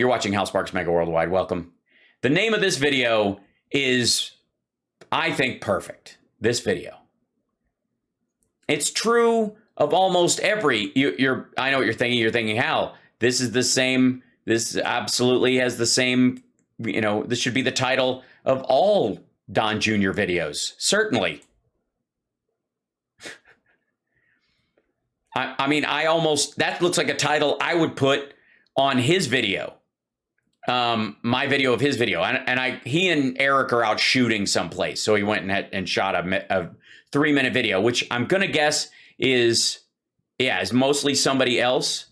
You're watching Hal Sparks Mega Worldwide. Welcome. The name of this video is, I think, perfect. This video. It's true of almost every. I know what you're thinking. You're thinking, Hal, this is the same. This absolutely has the same. You know, this should be the title of all Don Jr. videos. Certainly. I mean, that looks like a title I would put on his video. My video of his video. He and Eric are out shooting someplace. So he went and shot a 3-minute video, which I'm going to guess is mostly somebody else.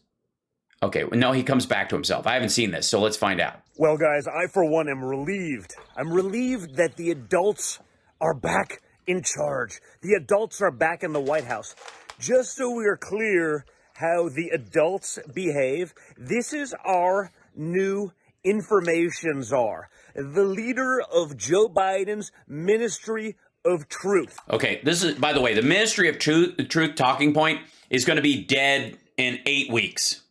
Okay, no, he comes back to himself. I haven't seen this, so let's find out. Well, guys, I, for one, am relieved. I'm relieved that the adults are back in charge. The adults are back in the White House. Just so we are clear how the adults behave, this is our new information czar, the leader of Joe Biden's Ministry of Truth. Okay, this is, by the way, the Ministry of Truth talking point is going to be dead in 8 weeks.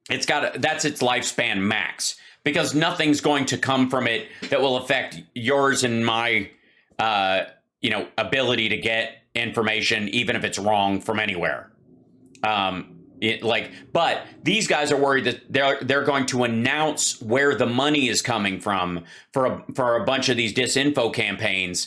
That's its lifespan max, because nothing's going to come from it that will affect yours and my, ability to get information, even if it's wrong, from anywhere. But these guys are worried that they're going to announce where the money is coming from for a bunch of these disinfo campaigns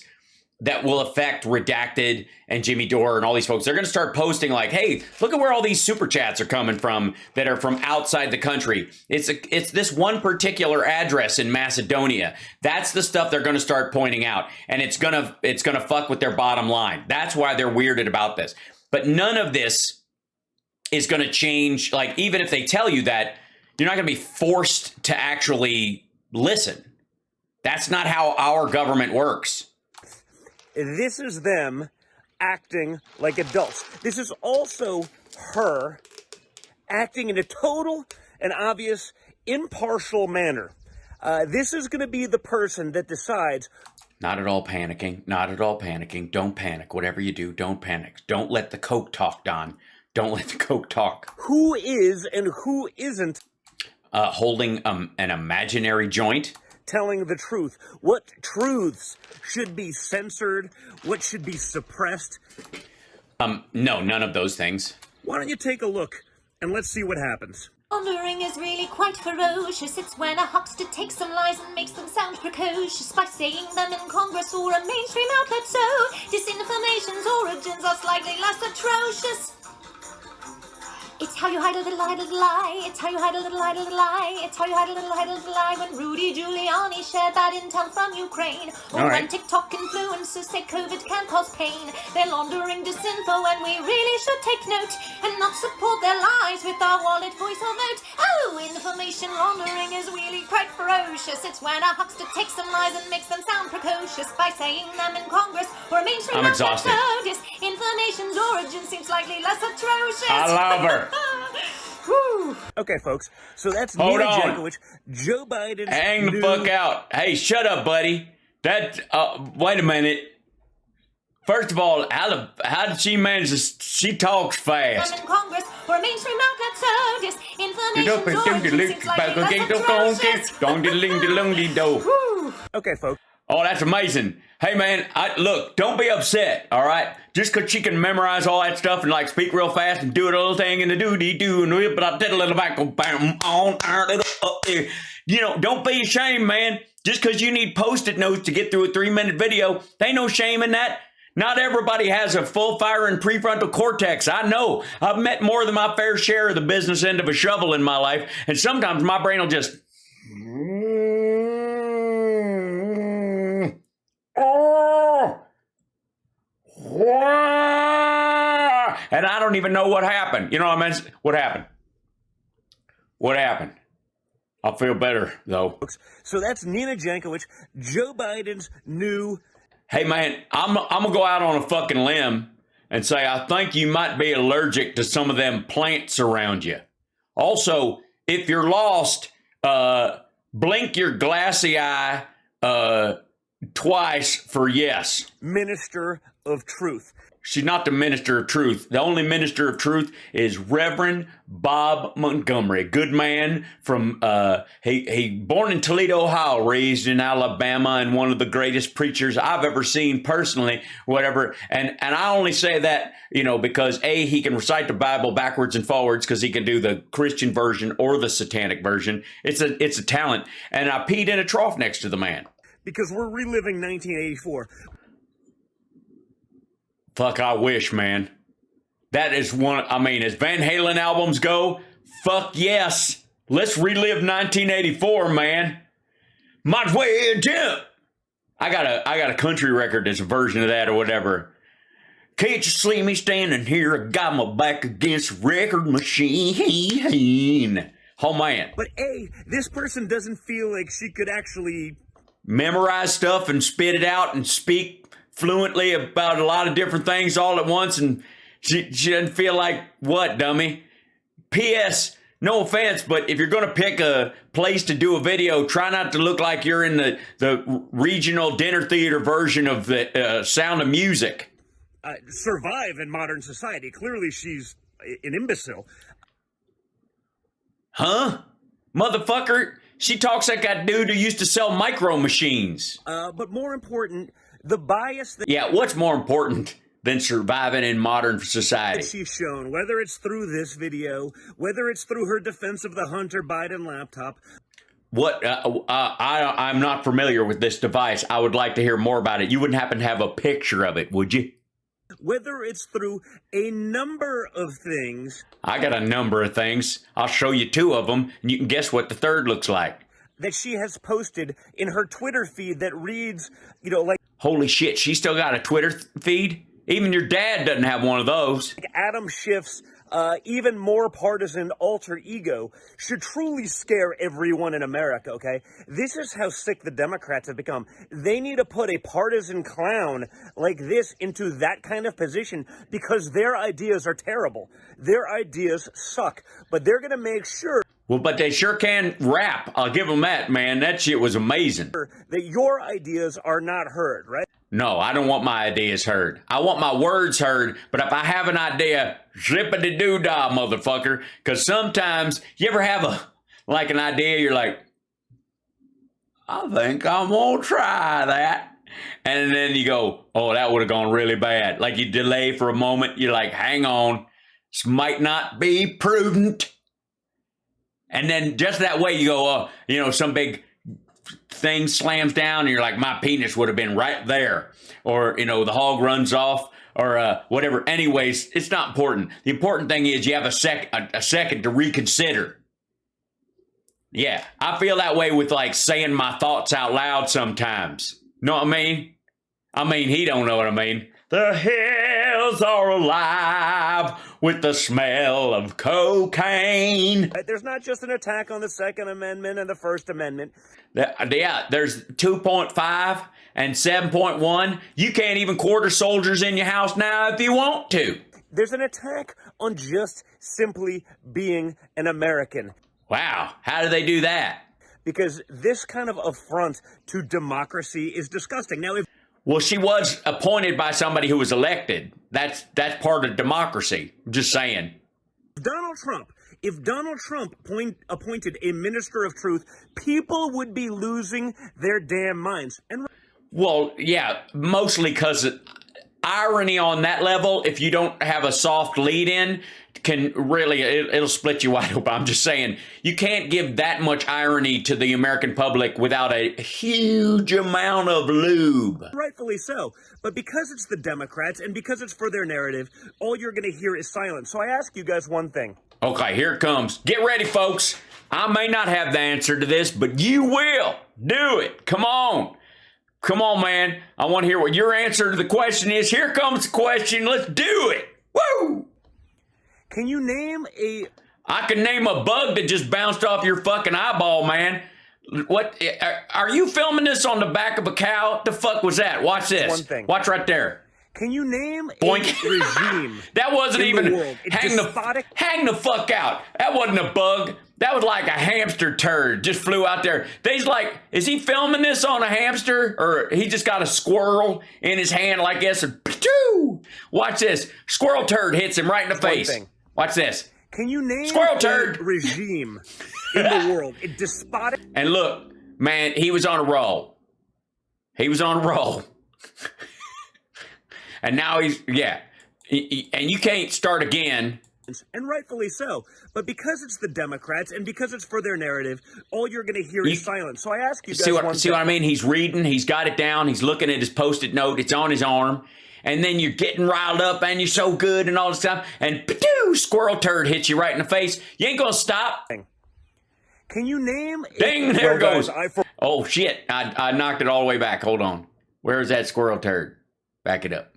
that will affect Redacted and Jimmy Dore and all these folks. They're going to start posting like, hey, look at where all these super chats are coming from that are from outside the country. It's this one particular address in Macedonia. That's the stuff they're going to start pointing out, and it's going to fuck with their bottom line. That's why they're weirded about this. But none of this is going to change. Like, even if they tell you that, you're not going to be forced to actually listen. That's not how our government works. This is them acting like adults. This is also her acting in a total and obvious impartial manner. This is going to be the person that decides. Not at all panicking. Not at all panicking. Don't panic. Whatever you do, don't panic. Don't let the Coke talk, Don. Don't let the Coke talk. Who is and who isn't holding an imaginary joint? Telling the truth. What truths should be censored? What should be suppressed? No, none of those things. Why don't you take a look and let's see what happens. Laundering is really quite ferocious. It's when a huckster takes some lies and makes them sound precocious by saying them in Congress or a mainstream outlet. So disinformation's origins are slightly less atrocious. It's how you hide a little lie. It's how you hide a little lie. It's how you hide a little lie. When Rudy Giuliani shared that intel from Ukraine, or when TikTok influencers say COVID can cause pain, they're laundering disinfo, and we really should take note and not support their lies with our wallet, voice, or vote. Oh, information laundering is really quite ferocious. It's when a huckster takes some lies and makes them sound precocious by saying them in Congress or a mainstream. I'm exhausted. Information's origin seems slightly less atrocious. I love her. Okay, folks, so that's Hold Nina on. Jankowicz, Joe Biden's Hang the fuck out. Hey, shut up, buddy. Wait a minute. First of all, how did she manage to... She talks fast. In Congress or a mainstream outlet, so disinformation's origin seems slightly less atrocious. Okay, folks. Oh, that's amazing. Hey, man, look, don't be upset, all right? Just because she can memorize all that stuff and, like, speak real fast and do a little thing and the do-dee-do and whip, but I did a little back on, you know, don't be ashamed, man. Just because you need Post-it notes to get through a 3-minute video, there ain't no shame in that. Not everybody has a full-firing prefrontal cortex. I know. I've met more than my fair share of the business end of a shovel in my life, and sometimes my brain will just... And I don't even know what happened. You know what I mean? What happened? What happened? I'll feel better, though. So that's Nina Jankowicz, Joe Biden's new... Hey, man, I'm going to go out on a fucking limb and say I think you might be allergic to some of them plants around you. Also, if you're lost, blink your glassy eye twice for yes. Minister of Truth. She's not the minister of truth. The only minister of truth is Reverend Bob Montgomery. Good man from, he born in Toledo, Ohio, raised in Alabama, and one of the greatest preachers I've ever seen personally, whatever. And I only say that, you know, because A, he can recite the Bible backwards and forwards because he can do the Christian version or the satanic version. It's a talent. And I peed in a trough next to the man. Because we're reliving 1984. Fuck, I wish, man. That is one, I mean, as Van Halen albums go, fuck yes. Let's relive 1984, man. Might as well jump. I got a country record that's a version of that or whatever. Can't you see me standing here? I got my back against the record machine. Oh, man. But A, this person doesn't feel like she could actually memorize stuff and spit it out and speak fluently about a lot of different things all at once, and she doesn't feel like what, dummy? P.S. No offense, but if you're going to pick a place to do a video, try not to look like you're in the regional dinner theater version of the Sound of Music. Survive in modern society. Clearly, she's an imbecile. Huh? Motherfucker, she talks like that dude who used to sell micro machines. But more important, the bias that... Yeah, what's more important than surviving in modern society? She's shown, whether it's through this video, whether it's through her defense of the Hunter Biden laptop. What? I'm not familiar with this device. I would like to hear more about it. You wouldn't happen to have a picture of it, would you? Whether it's through a number of things. I got a number of things. I'll show you two of them, and you can guess what the third looks like. That she has posted in her Twitter feed that reads, you know, like... Holy shit, she still got a Twitter feed? Even your dad doesn't have one of those. Like Adam Schiff's even more partisan alter ego should truly scare everyone in America, okay? This is how sick the Democrats have become. They need to put a partisan clown like this into that kind of position because their ideas are terrible. Their ideas suck, but they're going to make sure... Well, but they sure can rap. I'll give them that, man. That shit was amazing. ...that your ideas are not heard, right? No, I don't want my ideas heard. I want my words heard, but if I have an idea, zippity-doo-dah, motherfucker. Because sometimes, you ever have an idea, you're like, I think I'm going to try that. And then you go, oh, that would have gone really bad. Like you delay for a moment, you're like, hang on, this might not be prudent. And then just that way you go, some big thing slams down and you're like, my penis would have been right there. Or, the hog runs off or whatever. Anyways, it's not important. The important thing is you have a second to reconsider. Yeah, I feel that way with like saying my thoughts out loud sometimes. Know what I mean? I mean, he don't know what I mean. The hills are alive with the smell of cocaine. There's not just an attack on the Second Amendment and the First Amendment. Yeah, there's 2.5 and 7.1. You can't even quarter soldiers in your house now if you want to. There's an attack on just simply being an American. Wow, how do they do that? Because this kind of affront to democracy is disgusting. Now, well, she was appointed by somebody who was elected. That's part of democracy. I'm just saying. If Donald Trump appointed a minister of truth, people would be losing their damn minds. Well, yeah, mostly because irony on that level, if you don't have a soft lead-in, can really, it'll split you wide open. I'm just saying, you can't give that much irony to the American public without a huge amount of lube. Rightfully so. But because it's the Democrats and because it's for their narrative, all you're going to hear is silence. So I ask you guys one thing. Okay, here it comes. Get ready, folks. I may not have the answer to this, but you will. Do it. Come on. Come on, man. I want to hear what your answer to the question is. Here comes the question. Let's do it. Woo! Can you name I can name a bug that just bounced off your fucking eyeball, man. What? Are you filming this on the back of a cow? The fuck was that? Watch this. One thing. Watch right there. Can you name Boink. a regime? That wasn't even the world? hang the fuck out. That wasn't a bug. That was like a hamster turd just flew out there. They's like, is he filming this on a hamster? Or he just got a squirrel in his hand like this and watch this. Squirrel turd hits him right in the face. Watch this. Can you name Squirrel turd a regime in the world? A despotic. And look, man, he was on a roll. He was on a roll. And now he's, yeah. And you can't start again. And rightfully so. But because it's the Democrats and because it's for their narrative, all you're going to hear is silence. So I ask you guys see what I mean? He's reading. He's got it down. He's looking at his Post-it note. It's on his arm. And then you're getting riled up and you're so good and all this stuff. And squirrel turd hits you right in the face. You ain't going to stop. Can you name... Ding, there it goes. Oh, shit. I knocked it all the way back. Hold on. Where is that squirrel turd? Back it up.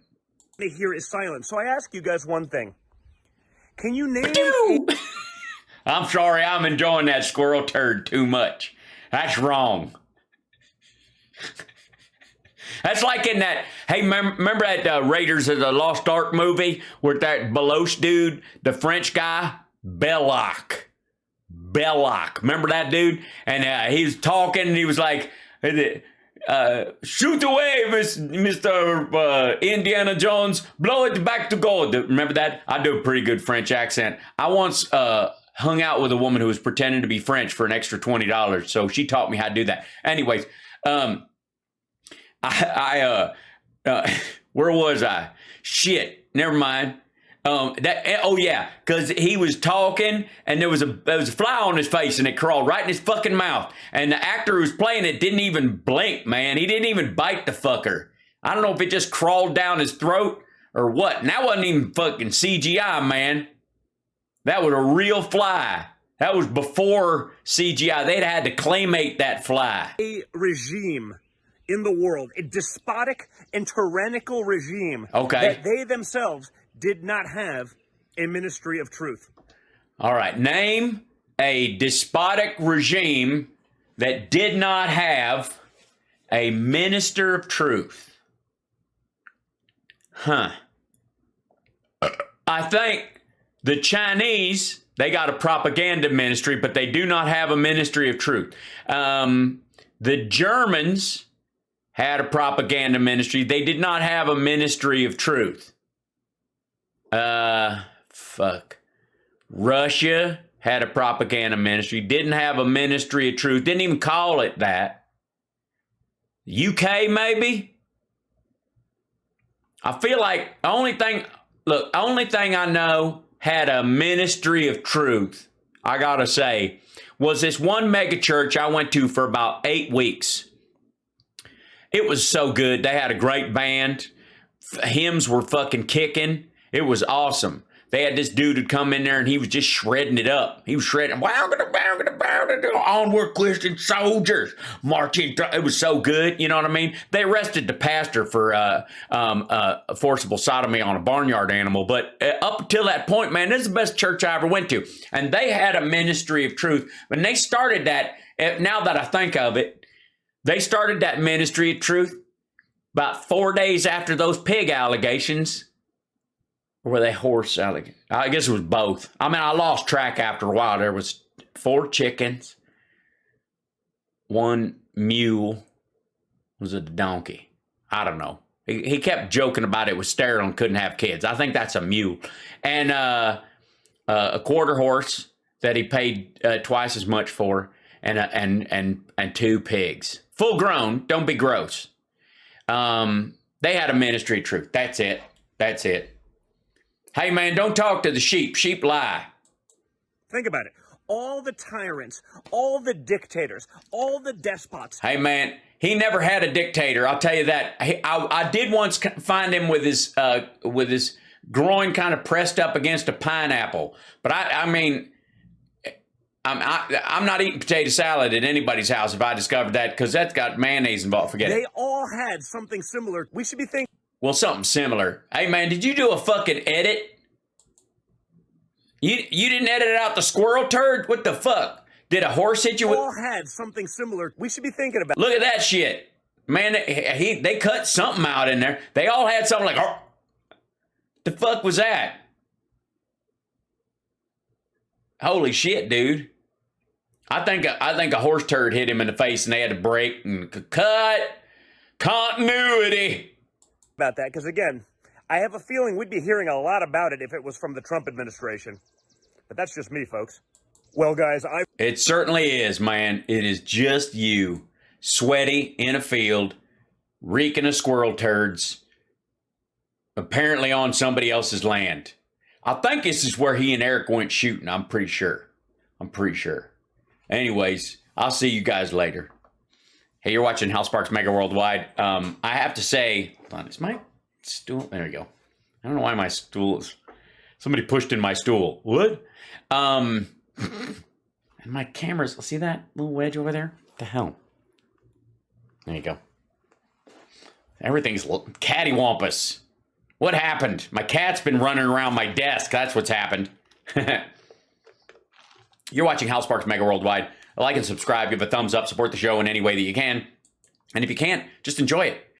Here is silence. So I ask you guys one thing. Can you name... I'm sorry. I'm enjoying that squirrel turd too much. That's wrong. That's like in that, hey, remember that Raiders of the Lost Ark movie with that Beloche dude, the French guy? Belloc. Remember that dude? And he was talking and he was like, shoot away, Mr. Indiana Jones, blow it back to gold. Remember that? I do a pretty good French accent. I once hung out with a woman who was pretending to be French for an extra $20, so she taught me how to do that. Anyways, where was I? Shit, never mind. Because he was talking and there was a fly on his face and it crawled right in his fucking mouth. And the actor who was playing it didn't even blink, man. He didn't even bite the fucker. I don't know if it just crawled down his throat or what. And that wasn't even fucking CGI, man. That was a real fly. That was before CGI. They'd had to claymate that fly. A regime in the world, a despotic and tyrannical regime that they themselves did not have a ministry of truth. All right. Name a despotic regime that did not have a minister of truth. Huh. I think the Chinese, they got a propaganda ministry, but they do not have a ministry of truth. The Germans had a propaganda ministry. They did not have a ministry of truth. Russia had a propaganda ministry, didn't have a ministry of truth, didn't even call it that. UK, maybe? I feel like the only thing I know had a ministry of truth, I gotta say, was this one mega church I went to for about 8 weeks. It was so good. They had a great band. Hymns were fucking kicking. It was awesome. They had this dude who'd come in there and he was just shredding it up. He was shredding, onward Christian soldiers marching. It was so good. You know what I mean? They arrested the pastor for forcible sodomy on a barnyard animal. But up until that point, man, this is the best church I ever went to. And they had a ministry of truth. When they started that, now that I think of it, they started that ministry of truth about 4 days after those pig allegations. Or were they horse allegations? I guess it was both. I mean, I lost track after a while. There was 4 chickens, 1 mule. Was it a donkey? I don't know. He kept joking about it was sterile and couldn't have kids. I think that's a mule. And a quarter horse that he paid twice as much for, and 2 pigs. Full grown. Don't be gross. They had a ministry of truth. That's it. Hey, man, don't talk to the sheep. Sheep lie. Think about it. All the tyrants, all the dictators, all the despots. Hey, man, he never had a dictator. I'll tell you that. I did once find him with his groin kind of pressed up against a pineapple. But I mean, I'm not eating potato salad at anybody's house if I discovered that, because that's got mayonnaise involved. Forget it. They all had something similar. We should be thinking. Well, something similar. Hey, man, did you do a fucking edit? You didn't edit out the squirrel turd? What the fuck? Did a horse hit you with... All had something similar. We should be thinking about. Look at that shit. Man, they cut something out in there. They all had something like... Oh, the fuck was that? Holy shit, dude. I think a horse turd hit him in the face and they had to break and cut continuity. About that, because again, I have a feeling we'd be hearing a lot about it if it was from the Trump administration. But that's just me, folks. Well, guys, It certainly is, man. It is just you, sweaty in a field, reeking of squirrel turds, apparently on somebody else's land. I think this is where he and Eric went shooting. I'm pretty sure. Anyways, I'll see you guys later. Hey, you're watching Hal Sparks Mega Worldwide. I have to say, hold on, is my stool? There we go. I don't know why my stool is. Somebody pushed in my stool. What? And my cameras. See that little wedge over there? What the hell? There you go. Everything's cattywampus. What happened? My cat's been running around my desk. That's what's happened. You're watching Hal Sparks Mega Worldwide. Like and subscribe. Give a thumbs up. Support the show in any way that you can. And if you can't, just enjoy it.